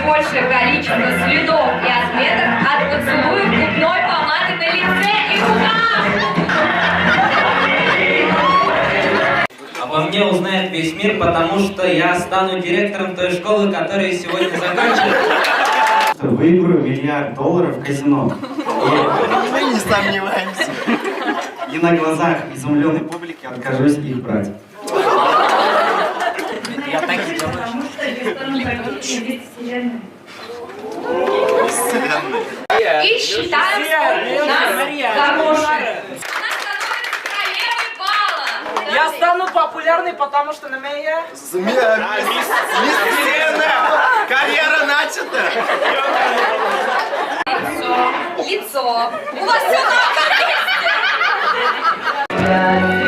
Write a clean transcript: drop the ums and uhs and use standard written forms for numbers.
большее количество следов и отметок от поцелуев губной помады на лице и губах. Обо мне узнает весь мир, потому что я стану директором той школы, которая сегодня закончится. Выиграю $1 миллиард в казино. Мы не сомневаемся. И на глазах изумленной публики откажусь их брать. Я так и делаю. Потому что я стану правителем вселенной. И считаем, что у нас хорошее. Я стану популярной, потому что на меня... Мисс Вселенная! Карьера начата! Лицо. У вас все на месте.